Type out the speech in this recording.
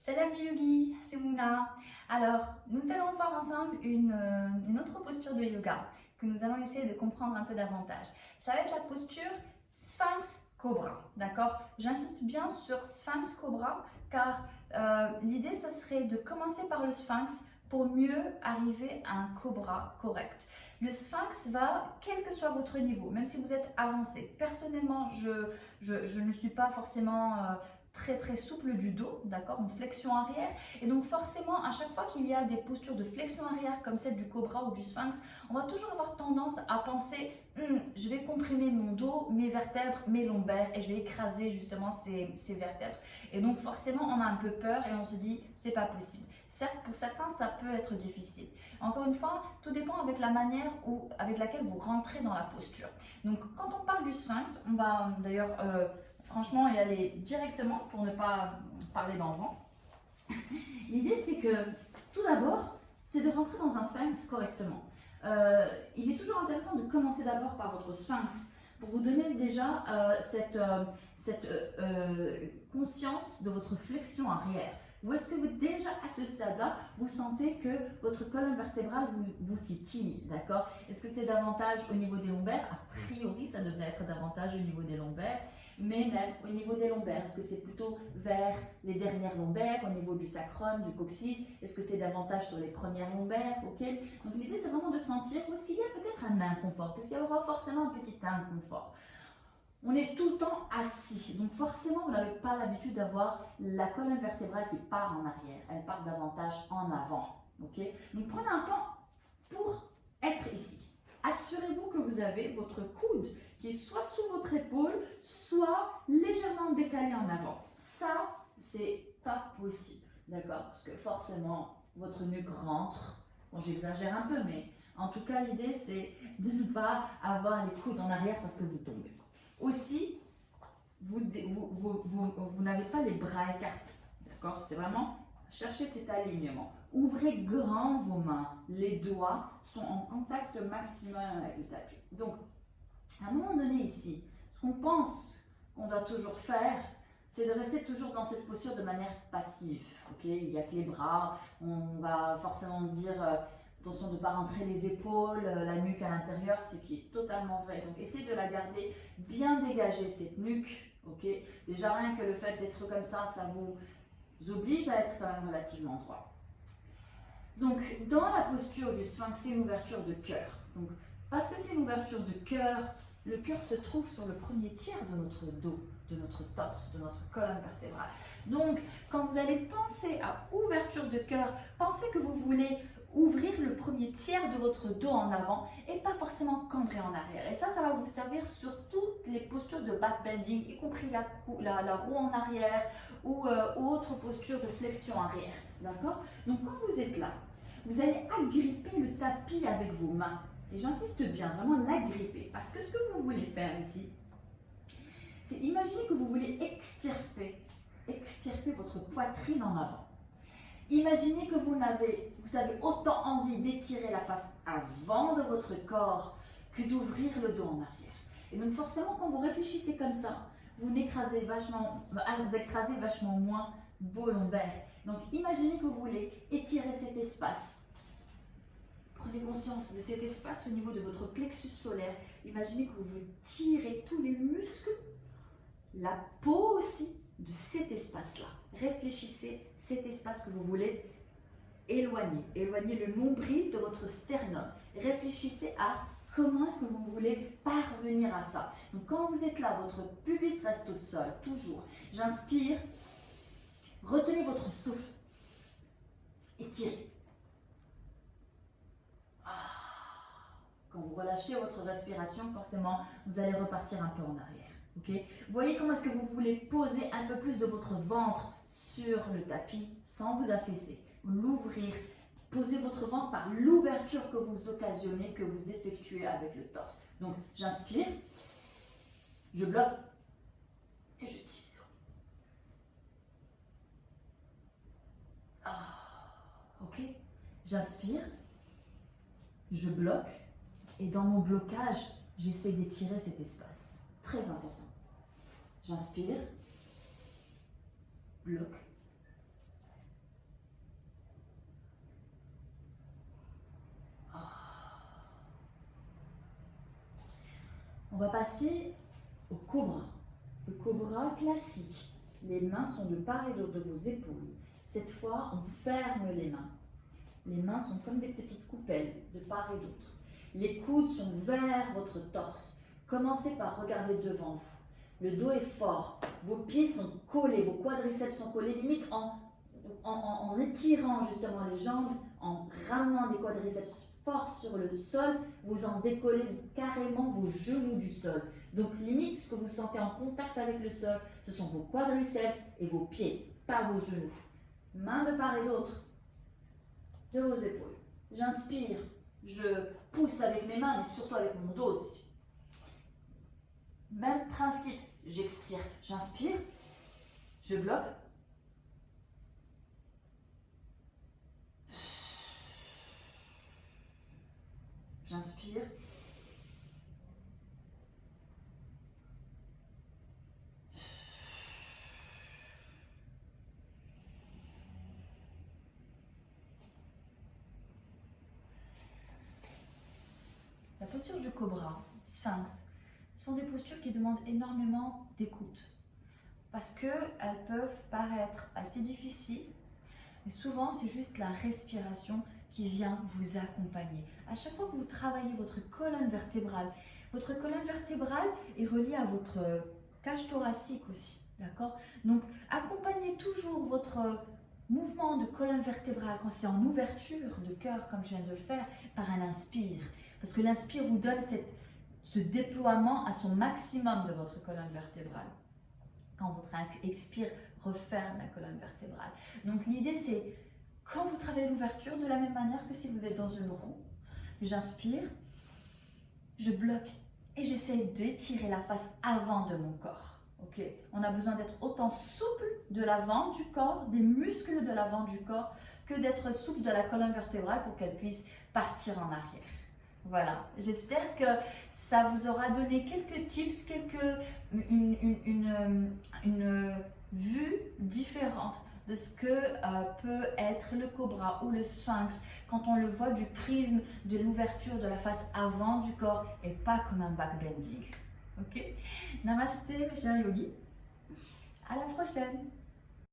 Salam Yogi, c'est Mouna. Alors, nous allons voir ensemble une autre posture de yoga que nous allons essayer de comprendre un peu davantage. Ça va être la posture Sphinx Cobra, d'accord? J'insiste bien sur Sphinx Cobra car l'idée, ça serait de commencer par le Sphinx pour mieux arriver à un cobra correct. Le Sphinx va, quel que soit votre niveau, même si vous êtes avancé. Personnellement, je ne suis pas forcément très souple du dos, d'accord, en flexion arrière. Et donc forcément, à chaque fois qu'il y a des postures de flexion arrière comme celle du cobra ou du sphinx, on va toujours avoir tendance à penser je vais comprimer mon dos, mes vertèbres, mes lombaires et je vais écraser justement ces vertèbres. Et donc forcément, on a un peu peur et on se dit c'est pas possible. Certes, pour certains, ça peut être difficile. Encore une fois, tout dépend avec la manière avec laquelle vous rentrez dans la posture. Donc quand on parle du sphinx, on va d'ailleurs franchement y aller directement pour ne pas parler dans le vent. L'idée, c'est que tout d'abord, c'est de rentrer dans un sphinx correctement. Il est toujours intéressant de commencer d'abord par votre sphinx pour vous donner déjà cette conscience de votre flexion arrière. Ou est-ce que vous, déjà à ce stade-là, vous sentez que votre colonne vertébrale vous titille, d'accord? Est-ce que c'est davantage au niveau des lombaires? A priori, ça devrait être davantage au niveau des lombaires, mais même au niveau des lombaires, est-ce que c'est plutôt vers les dernières lombaires, au niveau du sacrum, du coccyx? Est-ce que c'est davantage sur les premières lombaires? Ok. Donc l'idée, c'est vraiment de sentir où est-ce qu'il y a peut-être un inconfort, parce qu'il y aura forcément un petit inconfort. On est tout le temps assis, donc forcément vous n'avez pas l'habitude d'avoir la colonne vertébrale qui part en arrière, elle part davantage en avant. Okay. Donc prenez un temps pour être ici. Assurez-vous que vous avez votre coude qui est soit sous votre épaule, soit légèrement décalé en avant. Ça, c'est pas possible, d'accord? Parce que forcément, votre nuque rentre. Bon, j'exagère un peu, mais en tout cas, l'idée, c'est de ne pas avoir les coudes en arrière parce que vous tombez. Aussi, vous n'avez pas les bras écartés, d'accord? C'est vraiment chercher cet alignement. Ouvrez grand vos mains, les doigts sont en contact maximum avec le tapis. Donc, à un moment donné ici, ce qu'on pense qu'on doit toujours faire, c'est de rester toujours dans cette posture de manière passive. Okay? Il n'y a que les bras, on va forcément dire attention de ne pas rentrer les épaules, la nuque à l'intérieur, ce qui est totalement vrai. Donc essayez de la garder bien dégagée, cette nuque. Okay? Déjà rien que le fait d'être comme ça vous oblige à être quand même relativement droit. Donc dans la posture du sphinx, c'est une ouverture de cœur. Donc, parce que c'est une ouverture de cœur, le cœur se trouve sur le premier tiers de notre dos, de notre torse, de notre colonne vertébrale. Donc quand vous allez penser à ouverture de cœur, pensez que vous voulez ouvrir le premier tiers de votre dos en avant et pas forcément cambrer en arrière. Et ça va vous servir sur toutes les postures de back bending, y compris la roue en arrière ou autres postures de flexion arrière. D'accord? Donc quand vous êtes là, vous allez agripper le tapis avec vos mains. Et j'insiste bien, vraiment l'agripper. Parce que ce que vous voulez faire ici, c'est imaginer que vous voulez extirper votre poitrine en avant. Imaginez que vous avez autant envie d'étirer la face avant de votre corps que d'ouvrir le dos en arrière. Et donc forcément, quand vous réfléchissez comme ça, vous écrasez vachement moins vos lombaires. Donc imaginez que vous voulez étirer cet espace. Prenez conscience de cet espace au niveau de votre plexus solaire. Imaginez que vous tirez tous les muscles, la peau aussi, de cet espace-là. Réfléchissez cet espace que vous voulez éloigner. Éloignez le nombril de votre sternum. Réfléchissez à comment est-ce que vous voulez parvenir à ça. Donc quand vous êtes là, votre pubis reste au sol, toujours. J'inspire. Retenez votre souffle. Étirez. Quand vous relâchez votre respiration, forcément, vous allez repartir un peu en arrière. Okay? Voyez comment est-ce que vous voulez poser un peu plus de votre ventre sur le tapis sans vous affaisser. L'ouvrir, posez votre ventre par l'ouverture que vous occasionnez, que vous effectuez avec le torse. Donc, j'inspire, je bloque et je tire. Ok? J'inspire, je bloque. Et dans mon blocage, j'essaie d'étirer cet espace. Très important. J'inspire, bloque, On va passer au cobra. Le cobra classique. Les mains sont de part et d'autre de vos épaules. Cette fois, on ferme les mains. Les mains sont comme des petites coupelles de part et d'autre. Les coudes sont vers votre torse. Commencez par regarder devant vous. Le dos est fort. Vos pieds sont collés, vos quadriceps sont collés, limite en étirant justement les jambes, en ramenant les quadriceps forts sur le sol, vous en décollez carrément vos genoux du sol. Donc limite, ce que vous sentez en contact avec le sol, ce sont vos quadriceps et vos pieds, pas vos genoux. Mains de part et d'autre de vos épaules. J'inspire, je pousse avec mes mains, mais surtout avec mon dos aussi. Même principe, j'extire, j'inspire, je bloque. J'inspire. La posture du cobra, sphinx, sont des postures qui demandent énormément d'écoute parce qu'elles peuvent paraître assez difficiles, mais souvent c'est juste la respiration qui vient vous accompagner. À chaque fois que vous travaillez votre colonne vertébrale est reliée à votre cage thoracique aussi, d'accord? Donc accompagnez toujours votre mouvement de colonne vertébrale quand c'est en ouverture de cœur, comme je viens de le faire, par un inspire. Parce que l'inspire vous donne ce déploiement à son maximum de votre colonne vertébrale. Quand votre expire referme la colonne vertébrale. Donc l'idée c'est, quand vous travaillez l'ouverture, de la même manière que si vous êtes dans une roue, j'inspire, je bloque et j'essaie d'étirer la face avant de mon corps. Okay. On a besoin d'être autant souple de l'avant du corps, des muscles de l'avant du corps, que d'être souple de la colonne vertébrale pour qu'elle puisse partir en arrière. Voilà, j'espère que ça vous aura donné quelques tips, une vue différente de ce que peut être le cobra ou le sphinx quand on le voit du prisme de l'ouverture de la face avant du corps et pas comme un backbending. Ok? Namasté, mes chers yogis. À la prochaine.